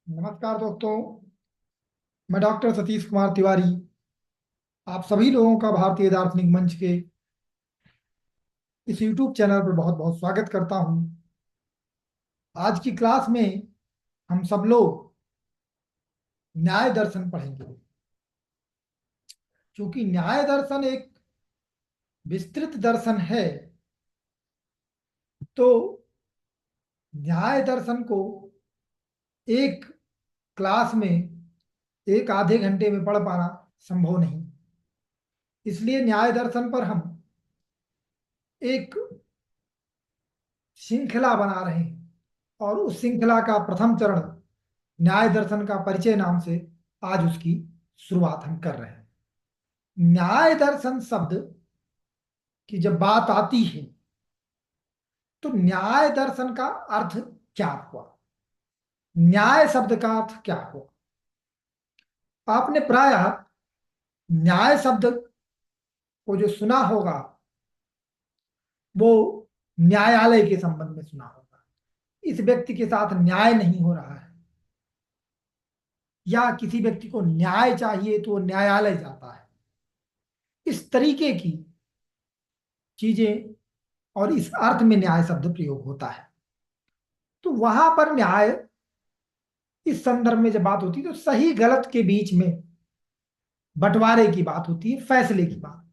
नमस्कार दोस्तों। मैं डॉक्टर सतीश कुमार तिवारी आप सभी लोगों का भारतीय दार्शनिक मंच के इस YouTube चैनल पर बहुत बहुत स्वागत करता हूं। आज की क्लास में हम सब लोग न्याय दर्शन पढ़ेंगे। क्योंकि न्याय दर्शन एक विस्तृत दर्शन है, तो न्याय दर्शन को एक क्लास में एक आधे घंटे में पढ़ पाना संभव नहीं। इसलिए न्याय दर्शन पर हम एक श्रृंखला बना रहे हैं और उस श्रृंखला का प्रथम चरण न्याय दर्शन का परिचय नाम से आज उसकी शुरुआत हम कर रहे हैं। न्याय दर्शन शब्द की जब बात आती है तो न्याय दर्शन का अर्थ क्या हुआ, न्याय शब्द का अर्थ क्या हुआ। आपने प्रायः न्याय शब्द को जो सुना होगा वो न्यायालय के संबंध में सुना होगा। इस व्यक्ति के साथ न्याय नहीं हो रहा है या किसी व्यक्ति को न्याय चाहिए तो वो न्यायालय जाता है, इस तरीके की चीजें और इस अर्थ में न्याय शब्द प्रयोग होता है। तो वहां पर न्याय इस संदर्भ में जब बात होती है तो सही गलत के बीच में बंटवारे की बात होती है, फैसले की बात।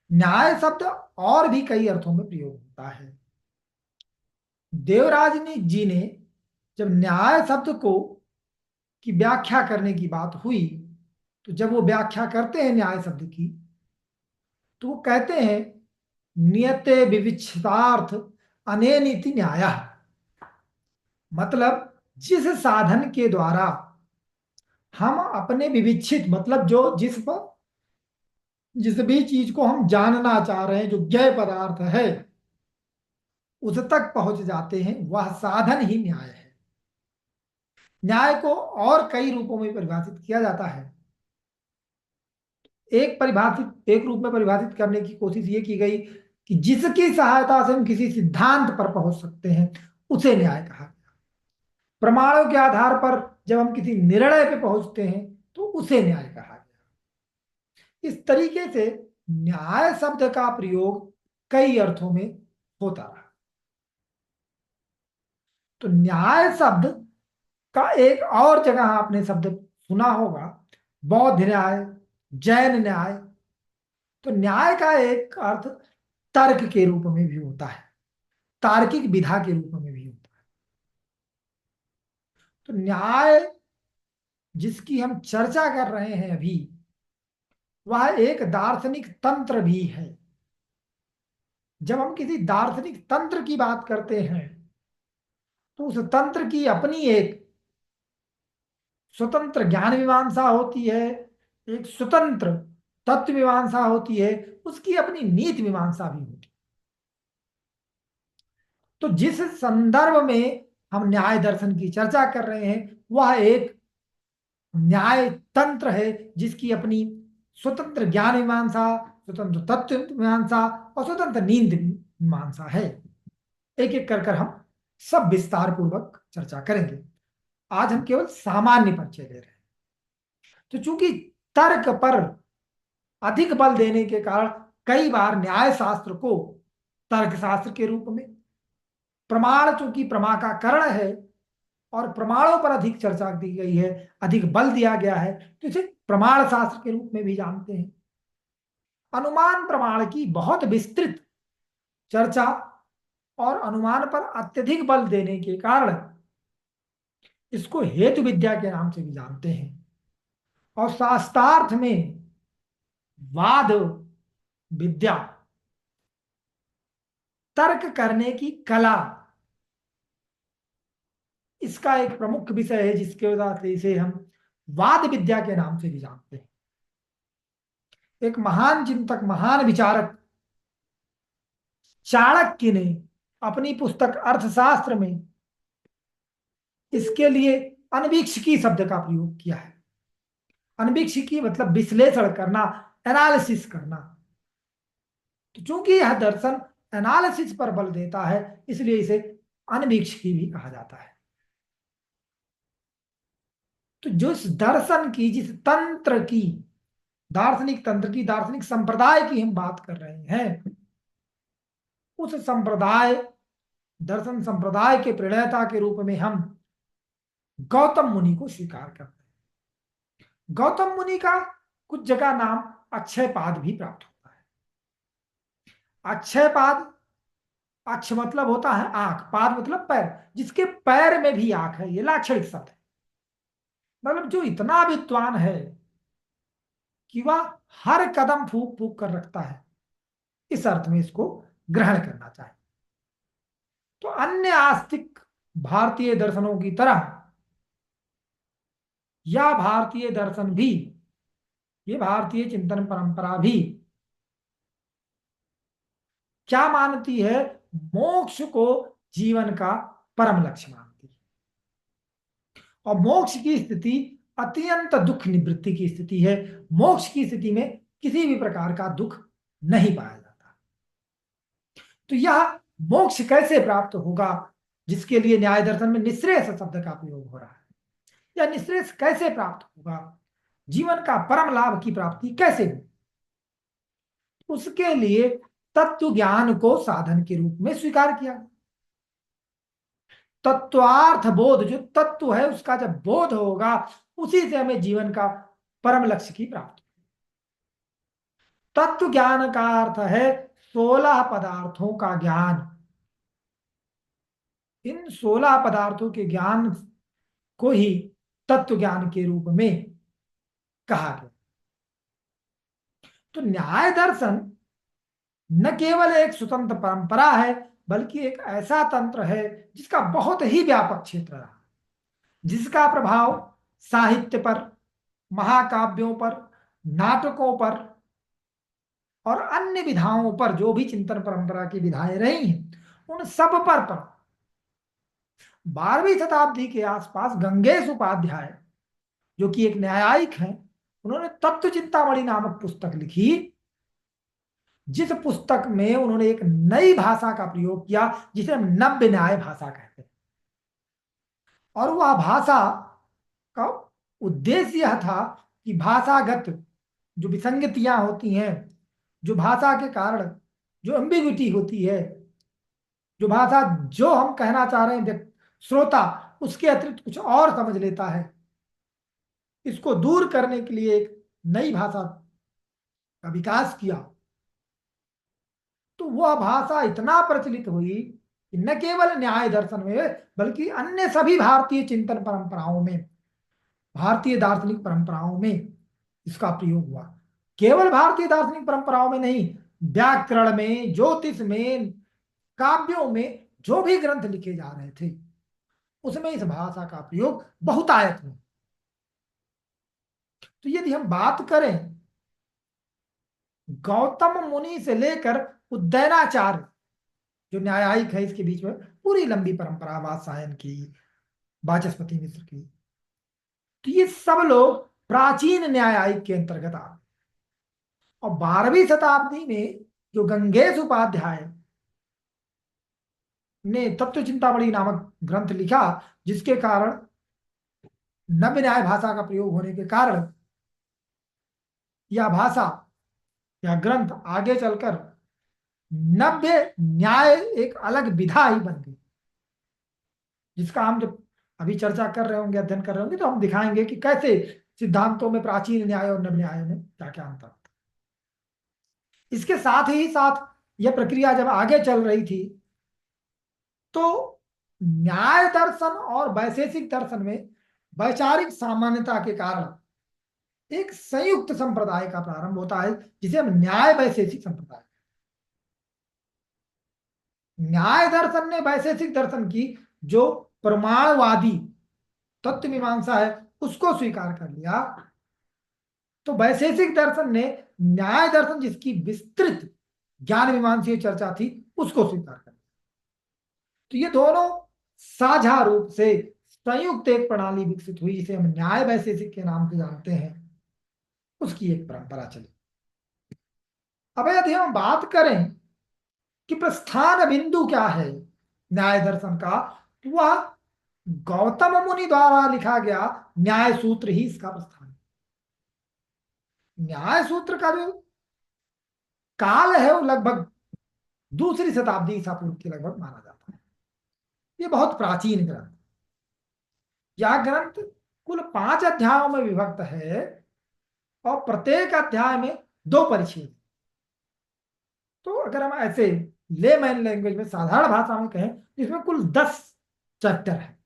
न्याय शब्द और भी कई अर्थों में प्रयोग होता है। देवराज जी ने जब न्याय शब्द को की व्याख्या करने की बात हुई तो जब वो व्याख्या करते हैं न्याय शब्द की तो वो कहते हैं नियते विविच्छितार्थ अनेनिति न्यायः। मतलब जिस साधन के द्वारा हम अपने विविच्छित मतलब जो जिस भी चीज को हम जानना चाह रहे हैं, जो ज्ञेय पदार्थ है उस तक पहुंच जाते हैं, वह साधन ही न्याय है। न्याय को और कई रूपों में परिभाषित किया जाता है। एक रूप में परिभाषित करने की कोशिश ये की गई कि जिसकी सहायता से हम किसी सिद्धांत पर पहुंच सकते हैं उसे न्याय कहा गया। प्रमाणों के आधार पर जब हम किसी निर्णय पे पहुंचते हैं तो उसे न्याय कहा गया। इस तरीके से न्याय शब्द का प्रयोग कई अर्थों में होता रहा। तो न्याय शब्द का एक और जगह आपने शब्द सुना होगा, बौद्ध न्याय, जैन न्याय। तो न्याय का एक अर्थ तर्क के रूप में भी होता है, तार्किक विधा के रूप में भी होता है। तो न्याय जिसकी हम चर्चा कर रहे हैं अभी, वह एक दार्शनिक तंत्र भी है। जब हम किसी दार्शनिक तंत्र की बात करते हैं तो उस तंत्र की अपनी एक स्वतंत्र ज्ञान मीमांसा होती है, एक स्वतंत्र तत्व मीमांसा होती है, उसकी अपनी नीति मीमांसा भी होती है। तो जिस संदर्भ में हम न्याय दर्शन की चर्चा कर रहे हैं वह एक न्याय तंत्र है जिसकी अपनी स्वतंत्र ज्ञान मीमांसा, स्वतंत्र तत्व मीमांसा और स्वतंत्र नीति मीमांसा है। एक एक कर हम सब विस्तार पूर्वक चर्चा करेंगे। आज हम केवल सामान्य परिचय दे रहे हैं। तो चूंकि तर्क पर अधिक बल देने के कारण कई बार न्याय शास्त्र को तर्क शास्त्र के रूप में, प्रमाण चूंकि प्रमा का करण है और प्रमाणों पर अधिक चर्चा दी गई है, अधिक बल दिया गया है, तो इसे प्रमाण शास्त्र के रूप में भी जानते हैं। अनुमान प्रमाण की बहुत विस्तृत चर्चा और अनुमान पर अत्यधिक बल देने के कारण इसको हेतु विद्या के नाम से भी जानते हैं। और शास्त्रार्थ में वाद विद्या, तर्क करने की कला, इसका एक प्रमुख विषय है जिसके वजह से इसे हम वाद विद्या के नाम से भी जानते हैं। एक महान चिंतक, महान विचारक चाणक्य ने अपनी पुस्तक अर्थशास्त्र में इसके लिए अनवीक्षिकी शब्द का प्रयोग किया है। अनवीक्षिकी मतलब विश्लेषण करना, एनालिसिस करना। तो चूंकि यह दर्शन एनालिसिस पर बल देता है इसलिए इसे अनवीक्षिकी भी कहा जाता है। तो जो इस दर्शन की, जिस तंत्र की, दार्शनिक तंत्र की, दार्शनिक संप्रदाय की हम बात कर रहे हैं, उस संप्रदाय, दर्शन संप्रदाय के प्रणेता के रूप में हम गौतम मुनि को स्वीकार करते हैं। गौतम मुनि का कुछ जगह नाम अक्षय पाद भी प्राप्त होता है। अक्षय पाद, अक्ष मतलब होता है आंख, पाद मतलब पैर, जिसके पैर में भी आंख है, ये लाक्षणिक शब्द है। मतलब जो इतना विद्वान है कि वह हर कदम फूक फूक कर रखता है, इस अर्थ में इसको ग्रहण करना चाहिए। तो अन्य आस्तिक भारतीय दर्शनों की तरह या भारतीय दर्शन भी, ये भारतीय चिंतन परंपरा भी क्या मानती है? मोक्ष को जीवन का परम लक्ष्य मानती है। और मोक्ष की स्थिति अत्यंत दुख निवृत्ति की स्थिति है। मोक्ष की स्थिति में किसी भी प्रकार का दुख नहीं पाया जाता। तो यह मोक्ष कैसे प्राप्त होगा, जिसके लिए न्याय दर्शन में निःश्रेयस शब्द का प्रयोग हो रहा है? यह निःश्रेयस कैसे प्राप्त होगा, जीवन का परम लाभ की प्राप्ति कैसे होगी? उसके लिए तत्व ज्ञान को साधन के रूप में स्वीकार किया। तत्वार्थ बोध, जो तत्व है उसका जब बोध होगा, उसी से हमें जीवन का परम लक्ष्य की प्राप्ति। तत्व ज्ञान का अर्थ है 16 पदार्थों का ज्ञान। इन 16 पदार्थों के ज्ञान को ही तत्व ज्ञान के रूप में कहा गया। तो न्याय दर्शन न केवल एक स्वतंत्र परंपरा है, बल्कि एक ऐसा तंत्र है जिसका बहुत ही व्यापक क्षेत्र रहा, जिसका प्रभाव साहित्य पर, महाकाव्यों पर, नाटकों पर और अन्य विधाओं पर, जो भी चिंतन परंपरा की विधाएं रही हैं, उन सब पर पड़ा। 12वीं शताब्दी के आसपास गंगेश उपाध्याय, जो कि एक न्यायिक हैं, उन्होंने तत्व चिंतामणि नामक पुस्तक लिखी, जिस पुस्तक में उन्होंने एक नई भाषा का प्रयोग किया जिसे हम नव्य न्याय भाषा कहते हैं। और वह भाषा का उद्देश्य यह था कि भाषागत जो विसंगतियां होती हैं, जो भाषा के कारण जो एम्बिग्विटी होती है, जो भाषा, जो हम कहना चाह रहे हैं श्रोता उसके अतिरिक्त कुछ और समझ लेता है, इसको दूर करने के लिए एक नई भाषा का विकास किया। तो वह भाषा इतना प्रचलित हुई कि न केवल न्याय दर्शन में, बल्कि अन्य सभी भारतीय चिंतन परंपराओं में, भारतीय दार्शनिक परंपराओं में इसका प्रयोग हुआ। केवल भारतीय दार्शनिक परंपराओं में नहीं, व्याकरण में, ज्योतिष में, काव्यों में जो भी ग्रंथ लिखे जा रहे थे, उसमें इस भाषा का प्रयोग बहुतायत में। तो यदि हम बात करें गौतम मुनि से लेकर उदयनाचार्य जो न्यायिक है, इसके बीच में पूरी लंबी परंपरा, वात्सायन की, वाचस्पति मिश्र की, तो ये सब लोग प्राचीन न्यायिक के अंतर्गत आ। और 12वीं शताब्दी में जो गंगेश उपाध्याय ने तत्व चिंतामणि नामक ग्रंथ लिखा, जिसके कारण नव्य न्याय भाषा का प्रयोग होने के कारण यह भाषा, यह ग्रंथ आगे चलकर नव्य न्याय एक अलग विधा ही बन गई, जिसका हम जब अभी चर्चा कर रहे होंगे, अध्ययन कर रहे होंगे, तो हम दिखाएंगे कि कैसे सिद्धांतों में प्राचीन न्याय और नव न्याय में क्या क्या अंतर होता है। इसके साथ ही साथ यह प्रक्रिया जब आगे चल रही थी, तो न्याय दर्शन और वैशेषिक दर्शन में वैचारिक सामान्यता के कारण एक संयुक्त संप्रदाय का प्रारंभ होता है, जिसे हम न्याय वैशेषिक संप्रदाय। न्याय दर्शन ने वैशेषिक दर्शन की जो प्रमाणवादी तत्व मीमांसा है उसको स्वीकार कर लिया, तो वैशेषिक दर्शन ने न्याय दर्शन, जिसकी विस्तृत ज्ञान मीमांसीय चर्चा थी, उसको स्वीकार कर लिया। तो ये दोनों साझा रूप से संयुक्त एक प्रणाली विकसित हुई, जिसे हम न्याय वैशेषिक के नाम से जानते हैं, उसकी एक परंपरा चली। अब यदि हम बात करें कि प्रस्थान बिंदु क्या है न्याय दर्शन का, तो वह गौतम मुनि द्वारा लिखा गया न्याय सूत्र ही इसका प्रस्थान है। न्याय सूत्र का जो काल है वो लगभग दूसरी शताब्दी ईसा पूर्व के लगभग माना जाता है। ये बहुत प्राचीन ग्रंथ। यह ग्रंथ कुल 5 अध्यायों में विभक्त है और प्रत्येक अध्याय में 2 परिच्छेद। तो अगर हम ऐसे लेमैन लैंग्वेज में साधारण भाषा में कहें, इसमें कुल 10 चैप्टर है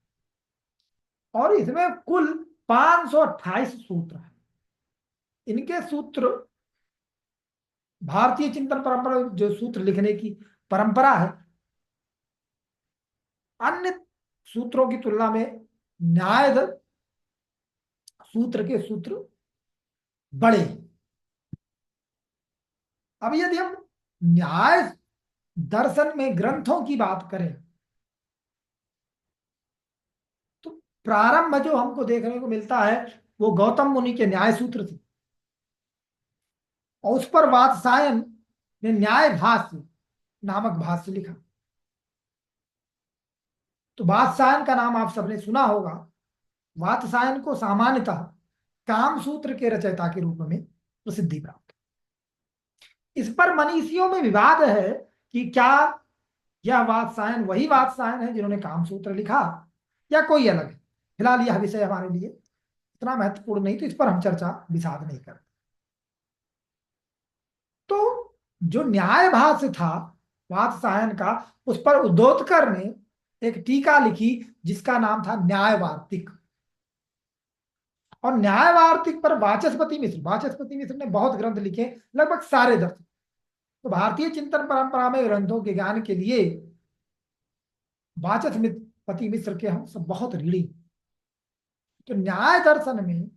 और इसमें कुल 528 सूत्र है। इनके सूत्र, भारतीय चिंतन परंपरा जो सूत्र लिखने की परंपरा है, अन्य सूत्रों की तुलना में न्याय सूत्र के सूत्र बड़े हैं। अब यदि हम न्याय दर्शन में ग्रंथों की बात करें तो प्रारंभ जो हमको देखने को मिलता है वो गौतम मुनि के न्याय सूत्र थे और उस पर वात्सायन ने न्याय भाष्य नामक भाष्य लिखा। तो वात्सायन का नाम आप सबने सुना होगा। वात्सायन को सामान्यतः काम सूत्र के रचयिता के रूप में प्रसिद्धि प्राप्त। इस पर मनीषियों में विवाद है कि क्या यह वात्सायन वही वात्सायन है जिन्होंने काम सूत्र लिखा या कोई अलग है। फिलहाल यह विषय हमारे लिए इतना महत्वपूर्ण नहीं, तो इस पर हम चर्चा विषाद नहीं करते। तो जो न्याय भाष्य था वात्सायन का, उस पर उद्योतकर ने एक टीका लिखी जिसका नाम था न्याय वार्तिक। और न्याय वार्तिक पर वाचस्पति मिश्र ने बहुत ग्रंथ लिखे, लगभग सारे दर्शन। तो भारतीय चिंतन परंपरा में ग्रंथों के ज्ञान के लिए वाचस्पति मिश्र के हम सब बहुत ऋणी। तो न्याय दर्शन में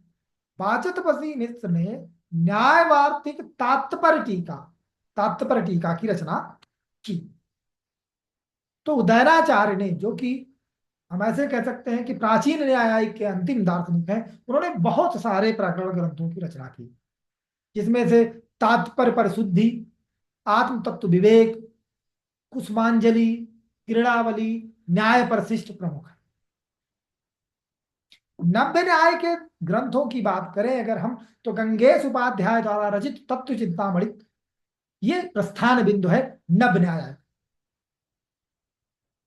वाचस्पति मिश्र ने न्याय वार्तिक तात्पर्य टीका की रचना की। तो उदयनाचार्य ने, जो कि हम ऐसे कह सकते हैं कि प्राचीन न्यायिक के अंतिम दार्शनिक हैं, उन्होंने बहुत सारे प्रकरण ग्रंथों की रचना की, जिसमें से तात्पर्य परिशुद्धि, आत्म तत्व विवेक, कुसुमांजलि, क्रीड़ावली, न्याय परिशिष्ट प्रमुख है। नव्य न्याय के ग्रंथों की बात करें अगर हम, तो गंगेश उपाध्याय द्वारा रचित तत्व चिंतामणि ये प्रस्थान बिंदु है नव्य न्याय।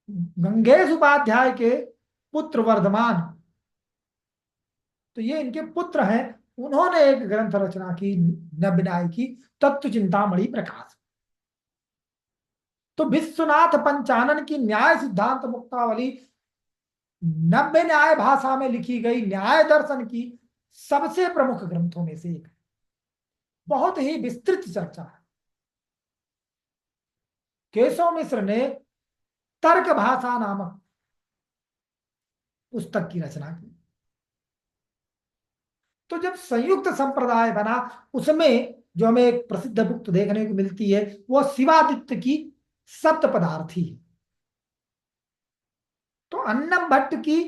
गंगेश उपाध्याय के पुत्र वर्धमान, तो ये इनके पुत्र हैं, उन्होंने एक ग्रंथ रचना की नव्य न्याय की, तत्व चिंतामणि प्रकाश। तो विश्वनाथ पंचानन की न्याय सिद्धांत मुक्तावली नव्य न्याय भाषा में लिखी गई न्याय दर्शन की सबसे प्रमुख ग्रंथों में से एक है। बहुत ही विस्तृत चर्चा है। केशव मिश्र ने तर्क भाषा नामक पुस्तक की रचना की। तो जब संयुक्त संप्रदाय बना, उसमें जो हमें एक प्रसिद्ध बुक देखने को मिलती है वो शिवादित्य की सप्त पदार्थी है। तो अन्नम भट्ट की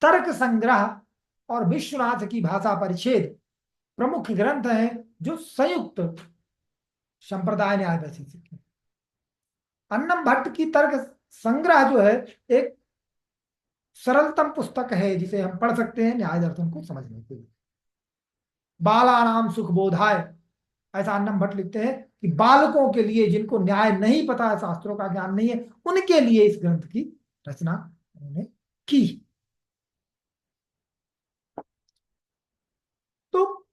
तर्क संग्रह और विश्वनाथ की भाषा परिच्छेद प्रमुख ग्रंथ हैं जो संयुक्त संप्रदाय न्याय वैशेषिक है। अन्नम भट्ट की तर्क संग्रह जो है एक सरलतम पुस्तक है जिसे हम पढ़ सकते हैं न्याय दर्शन को समझने के लिए। बालानाम सुख बोधाय, ऐसा अन्नम भट्ट लिखते हैं कि बालकों के लिए, जिनको न्याय नहीं पता है, शास्त्रों का ज्ञान नहीं है, उनके लिए इस ग्रंथ की रचना उन्होंने की। तो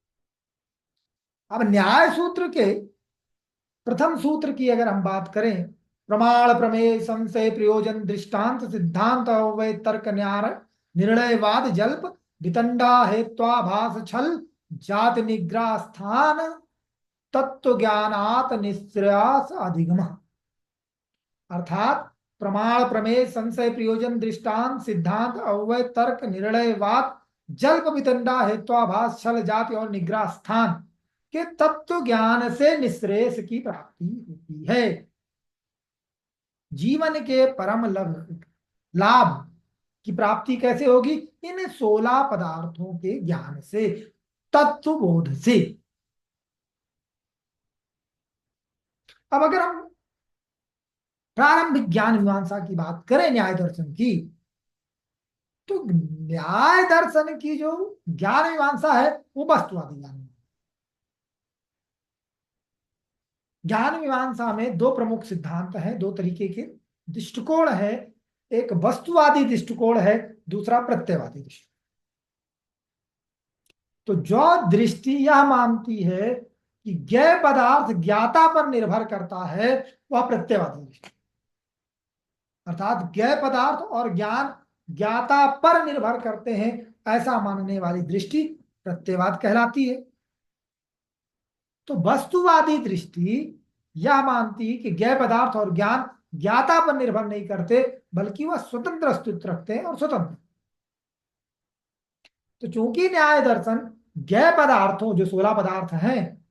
अब न्याय सूत्र के प्रथम सूत्र की अगर हम बात करें, प्रमाण प्रमेय संशय प्रयोजन दृष्टांत सिद्धांत अवय तर्क न्याय निर्णयवाद जल्प वितंडा हेत्वाभास छल जाति निग्रह स्थान तत्व ज्ञानात निश्रयास अधिगम। अर्थात प्रमाण प्रमेय संशय प्रयोजन दृष्टांत सिद्धांत अवय तर्क निर्णयवाद जल्प वितंडा हेत्वाभास छल जाति और निग्रह स्थान के तत्व ज्ञान से निश्रेष की प्राप्ति होती है। जीवन के परम लाभ की प्राप्ति कैसे होगी? इन 16 पदार्थों के ज्ञान से, तत्व बोध से। अब अगर हम प्रारंभिक ज्ञान मीमांसा की बात करें न्याय दर्शन की, तो न्याय दर्शन की जो ज्ञान मीमांसा है वो वस्तुवादी ज्ञान। ज्ञान मीमांसा में दो प्रमुख सिद्धांत हैं, दो तरीके के दृष्टिकोण है। एक वस्तुवादी दृष्टिकोण है, दूसरा प्रत्ययवादी दृष्टिकोण। तो जो दृष्टि यह मानती है कि ज्ञेय पदार्थ ज्ञाता पर निर्भर करता है, वह प्रत्ययवादी दृष्टि। अर्थात ज्ञेय पदार्थ और ज्ञान ज्ञाता पर निर्भर करते हैं, ऐसा मानने वाली दृष्टि प्रत्ययवाद कहलाती है। तो वस्तुवादी दृष्टि यह मानती है कि ज्ञेय पदार्थ और ज्ञान ज्ञाता पर निर्भर नहीं करते, बल्कि वह स्वतंत्र अस्तित्व रखते हैं और स्वतंत्र। तो चूंकि न्याय दर्शन ज्ञेय पदार्थों, जो 16 पदार्थ हैं,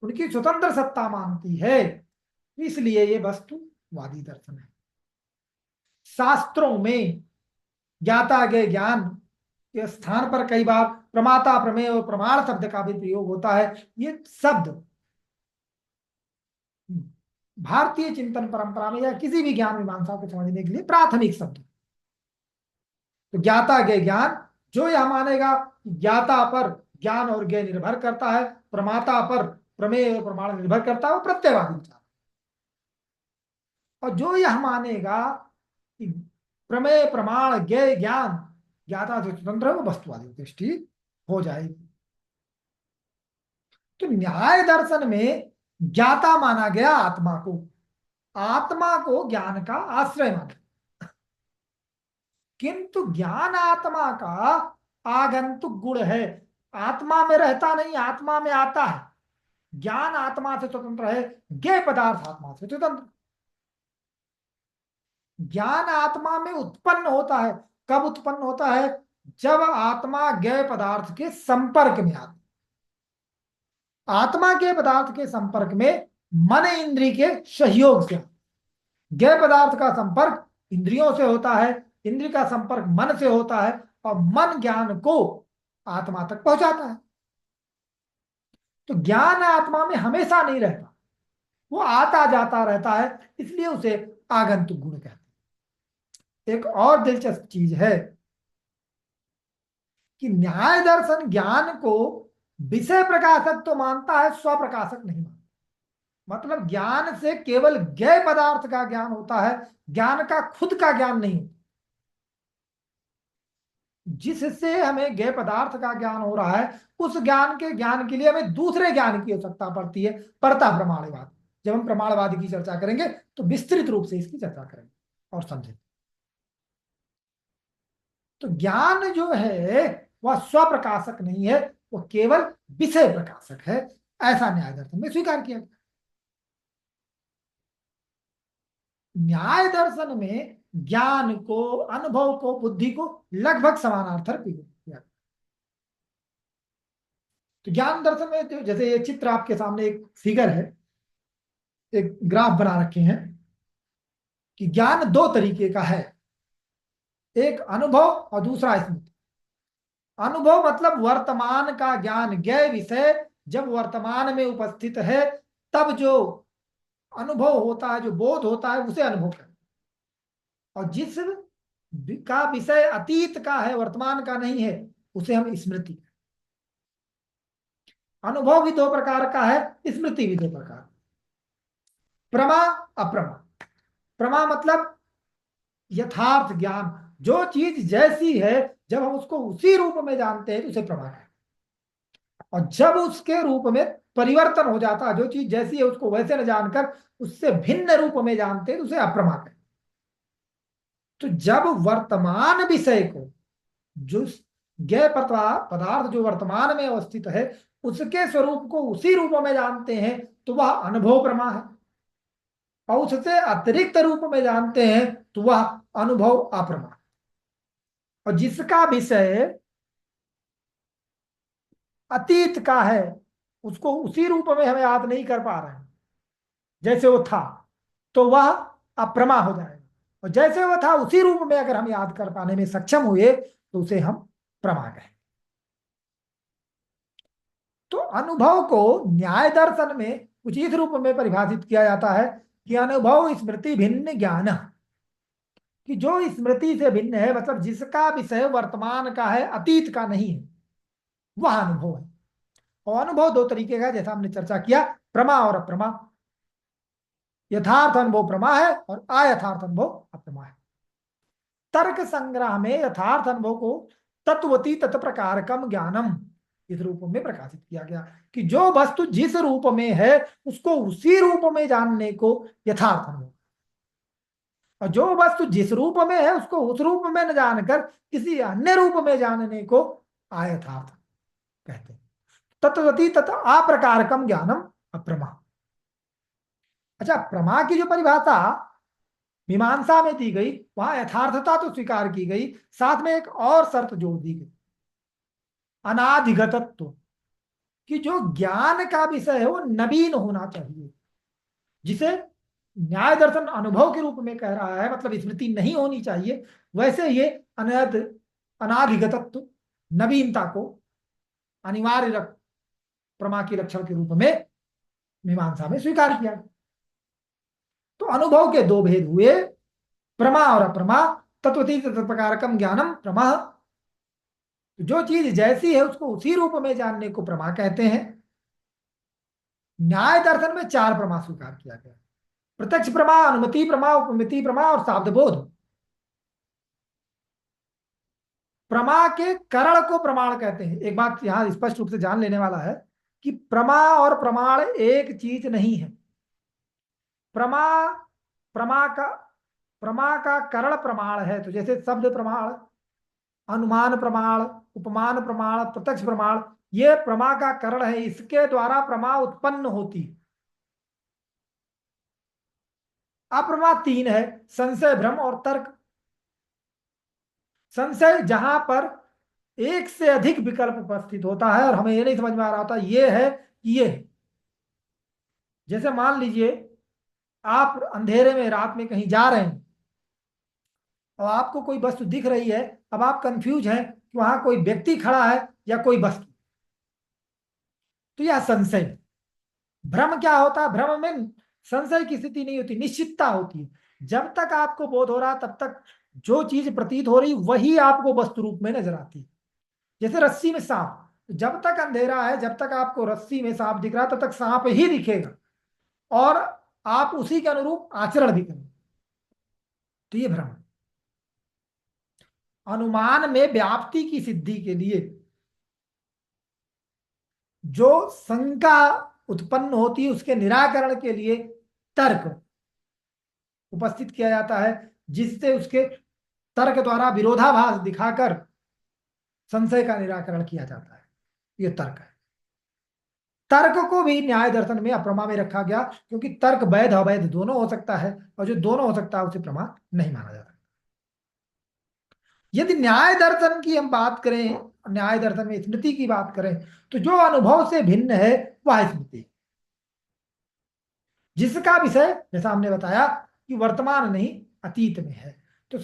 उनकी स्वतंत्र सत्ता मानती है, इसलिए ये वस्तुवादी दर्शन है। शास्त्रों में ज्ञाता ज्ञेय ज्ञान के स्थान पर कई बार प्रमाता, प्रमेय और प्रमाण शब्द का भी प्रयोग होता है। ये शब्द भारतीय चिंतन परंपरा में या किसी भी ज्ञान मीमांसा को समझने के लिए प्राथमिक शब्द। तो ज्ञाता ज्ञेय ज्ञान, जो यह मानेगा कि ज्ञाता पर ज्ञान और ज्ञेय निर्भर करता है, प्रमाता पर प्रमेय और प्रमाण निर्भर करता है, वो प्रत्ययवादी विचार। और जो यह मानेगा कि प्रमेय प्रमाण ज्ञेय ज्ञान ज्ञाता से स्वतंत्र है, वो वस्तुवादी दृष्टि हो जाएगी। तो न्याय दर्शन में ज्ञाता माना गया आत्मा को, आत्मा को ज्ञान का आश्रय माना। किंतु ज्ञान आत्मा का आगंतुक गुण है, आत्मा में रहता नहीं, आत्मा में आता है। ज्ञान आत्मा से स्वतंत्र है, ज्ञेय पदार्थ आत्मा से स्वतंत्र। ज्ञान आत्मा में उत्पन्न होता है, कब उत्पन्न होता है? जब आत्मा ज्ञेय पदार्थ के संपर्क में आती। आत्मा के पदार्थ के संपर्क में मन इंद्रिय के सहयोग से। ज्ञेय पदार्थ का संपर्क इंद्रियों से होता है, इंद्रिय का संपर्क मन से होता है, और मन ज्ञान को आत्मा तक पहुंचाता है। तो ज्ञान आत्मा में हमेशा नहीं रहता, वो आता जाता रहता है, इसलिए उसे आगंतुक गुण कहते हैं। एक और दिलचस्प चीज है कि न्याय दर्शन ज्ञान को विषय प्रकाशक तो मानता है, स्वप्रकाशक नहीं मानता। मतलब ज्ञान से केवल ज्ञेय पदार्थ का ज्ञान होता है, ज्ञान का खुद का ज्ञान नहीं होता। जिससे हमें ज्ञेय पदार्थ का ज्ञान हो रहा है, उस ज्ञान के लिए हमें दूसरे ज्ञान की आवश्यकता पड़ती है, परता प्रमाणवाद। जब हम प्रमाणवाद की चर्चा करेंगे तो विस्तृत रूप से इसकी चर्चा करेंगे और समझेंगे। तो ज्ञान जो है वह स्वप्रकाशक नहीं है, वो केवल विषय प्रकाशक है, ऐसा न्याय दर्शन में स्वीकार किया गया। न्याय दर्शन में ज्ञान को, अनुभव को, बुद्धि को लगभग समानार्थक किया। तो ज्ञान दर्शन में तो जैसे ये चित्र आपके सामने एक फिगर है, एक ग्राफ बना रखे हैं कि ज्ञान दो तरीके का है, एक अनुभव और दूसरा स्मृति। अनुभव मतलब वर्तमान का ज्ञान, ज्ञेय विषय जब वर्तमान में उपस्थित है, तब जो अनुभव होता है, जो बोध होता है, उसे अनुभव कहते हैं। और जिस का विषय अतीत का है, वर्तमान का नहीं है, उसे हम स्मृति। अनुभव भी दो प्रकार का है, स्मृति भी दो प्रकार। प्रमा, अप्रमा। प्रमा मतलब यथार्थ ज्ञान, जो चीज जैसी है जब हम उसको उसी रूप में जानते हैं तो उसे प्रमा है। और जब उसके रूप में परिवर्तन हो जाता है, जो चीज जैसी है उसको वैसे न जानकर उससे भिन्न रूप में जानते हैं तो उसे अप्रमा है। तो जब वर्तमान विषय को, जो ज्ञेय पदार्थ जो वर्तमान में अवस्थित है, उसके स्वरूप को उसी रूप में जानते हैं तो वह अनुभव प्रमा है। और उससे अतिरिक्त रूप में जानते हैं तो वह अनुभव अप्रमा। और जिसका विषय अतीत का है, उसको उसी रूप में हम याद नहीं कर पा रहे हैं जैसे वो था, तो वह अप्रमा हो जाएगा। और जैसे वो था उसी रूप में अगर हम याद कर पाने में सक्षम हुए तो उसे हम प्रमा कहें। तो अनुभव को न्याय दर्शन में कुछ इस रूप में परिभाषित किया जाता है कि अनुभव स्मृति भिन्न ज्ञान, कि जो स्मृति से भिन्न है, मतलब जिसका विषय वर्तमान का है, अतीत का नहीं है, वह अनुभव है। और अनुभव दो तरीके का है, जैसा हमने चर्चा किया, प्रमा और अप्रमा। यथार्थ अनुभव प्रमा है और अयथार्थ अनुभव अप्रमा है। तर्क संग्रह में यथार्थ अनुभव को तत्वती तत्प्रकारकम ज्ञानम इस रूप में प्रकाशित किया गया कि जो वस्तु जिस रूप में है उसको उसी रूप में जानने को यथार्थ अनुभव, और जो वस्तु जिस रूप में है उसको उस रूप में न जानकर किसी अन्य रूप में जानने को अयथार्थ कहते हैं। तत्वती तत् अप्रकारकम ज्ञानम अप्रमा। अच्छा, प्रमा की जो परिभाषा मीमांसा में दी गई, वहां यथार्थता तो स्वीकार की गई, साथ में एक और शर्त जोड़ दी गई, अनाधिगतत्व, कि जो ज्ञान का विषय है वो नवीन होना चाहिए। जिसे न्याय दर्शन अनुभव के रूप में कह रहा है, मतलब स्मृति नहीं होनी चाहिए, वैसे ये अनाधिगतत्व, नवीनता को अनिवार्य प्रमा के लक्षण के रूप में मीमांसा में स्वीकार किया। तो अनुभव के दो भेद हुए, प्रमा और अप्रमा। तत्वती तत्प्रकारकम ज्ञानम प्रमा। जो चीज जैसी है उसको उसी रूप में जानने को प्रमा कहते हैं। न्याय दर्शन में चार प्रमा स्वीकार किया गया, प्रत्यक्ष प्रमा, अनुमति प्रमा, उपमिति प्रमा और शाब्द बोध। प्रमा के करण को प्रमाण कहते हैं। एक बात यहां स्पष्ट रूप से जान लेने वाला है कि प्रमा और प्रमाण एक चीज नहीं है। प्रमा प्रमा का प्रमा का करण प्रमाण है, तो जैसे शब्द प्रमाण, अनुमान प्रमाण, उपमान प्रमाण, प्रत्यक्ष प्रमाण, ये प्रमा का करण है, इसके द्वारा प्रमा उत्पन्न होती। अप्रमा तीन है, संशय, भ्रम और तर्क। संशय जहां पर एक से अधिक विकल्प उपस्थित होता है और हमें ये नहीं समझ में आ रहा होता ये है कि ये है। जैसे मान लीजिए आप अंधेरे में रात में कहीं जा रहे हैं और आपको कोई वस्तु दिख रही है, अब आप कंफ्यूज हैं कि वहां कोई व्यक्ति खड़ा है या कोई वस्तु, तो यह संशय। भ्रम क्या होता है? भ्रम में संशय की स्थिति नहीं होती, निश्चितता होती है। जब तक आपको बोध हो रहा तब तक जो चीज प्रतीत हो रही वही आपको वस्तु रूप में नजर आती है। जैसे रस्सी में सांप, जब तक अंधेरा है, जब तक आपको रस्सी में सांप दिख रहा है तब तक सांप ही दिखेगा और आप उसी के अनुरूप आचरण भी करेंगे, तो ये भ्रम। अनुमान में व्याप्ति की सिद्धि के लिए जो शंका उत्पन्न होती है उसके निराकरण के लिए तर्क उपस्थित किया जाता है, जिससे उसके तर्क द्वारा विरोधाभास दिखाकर संशय का निराकरण किया जाता है। यह तर्क है। तर्क को भी न्याय दर्शन में अप्रमा में रखा गया, क्योंकि तर्क वैध अवैध दोनों हो सकता है और जो दोनों हो सकता है उसे प्रमा नहीं माना जाता। यदि न्याय दर्शन की हम बात करें, न्याय दर्शन में स्मृति की बात करें, तो जो अनुभव से भिन्न है वह स्मृति, जिसका विषय जैसा हमने बताया कि वर्तमान नहीं अतीत में है। तो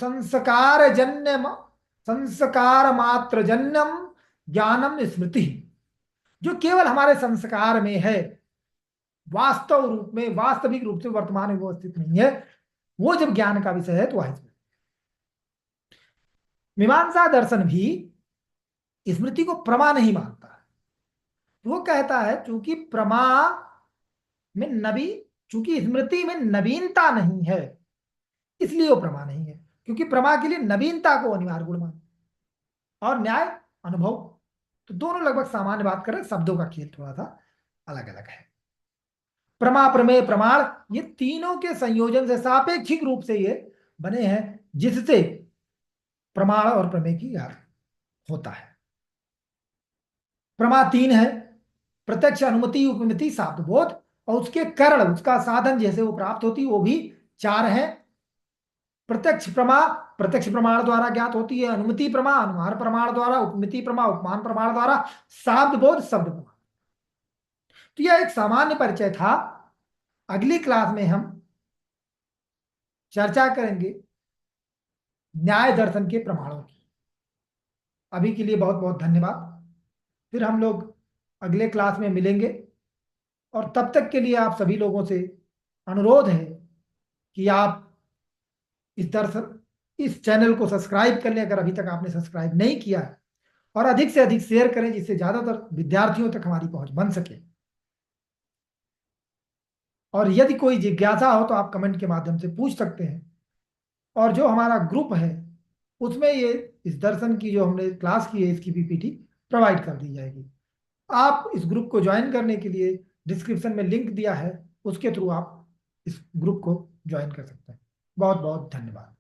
संस्कार मात्र जन्यम ज्ञानम स्मृति, जो केवल हमारे संस्कार में है, वास्तव रूप में, वास्तविक रूप से वर्तमान में वो स्थित नहीं है, वो जब ज्ञान का विषय है तो वह स्मृति। मीमांसा दर्शन भी स्मृति को प्रमा नहीं मानता है। वो कहता है चूंकि प्रमा में नवी चूंकि स्मृति में नवीनता नहीं है इसलिए वो प्रमा नहीं है, क्योंकि प्रमा के लिए नवीनता को अनिवार्य गुण माना और न्याय अनुभव, तो दोनों लगभग सामान्य बात कर रहे हैं, शब्दों का खेल थोड़ा सा अलग अलग है। प्रमा, प्रमेय, प्रमाण, ये तीनों के संयोजन से सापेक्षिक रूप से ये बने हैं, जिससे प्रमाण और प्रमेय की ज्ञान होता है। प्रमा तीन है, प्रत्यक्ष, अनुमति, उपमिति, शाब्द बोध, और उसके कारण, उसका साधन जैसे वो प्राप्त होती वो भी चार है। प्रत्यक्ष प्रमा प्रत्यक्ष प्रमाण द्वारा ज्ञात होती है, अनुमति प्रमा अनुमान प्रमाण द्वारा, उपमिति प्रमा उपमान प्रमाण द्वारा, शाब्द बोध शब्द प्रमाण। तो यह एक सामान्य परिचय था। अगली क्लास में हम चर्चा करेंगे न्याय दर्शन के प्रमाणों की। अभी के लिए बहुत बहुत धन्यवाद। फिर हम लोग अगले क्लास में मिलेंगे और तब तक के लिए आप सभी लोगों से अनुरोध है कि आप इस दर्शन इस चैनल को सब्सक्राइब कर लें अगर अभी तक आपने सब्सक्राइब नहीं किया है, और अधिक से अधिक शेयर करें जिससे ज्यादातर विद्यार्थियों तक हमारी पहुंच बन सके। और यदि कोई जिज्ञासा हो तो आप कमेंट के माध्यम से पूछ सकते हैं। और जो हमारा ग्रुप है उसमें ये इस दर्शन की जो हमने क्लास की है इसकी पीपीटी प्रोवाइड कर दी जाएगी। आप इस ग्रुप को ज्वाइन करने के लिए डिस्क्रिप्शन में लिंक दिया है, उसके थ्रू आप इस ग्रुप को ज्वाइन कर सकते हैं। बहुत बहुत धन्यवाद।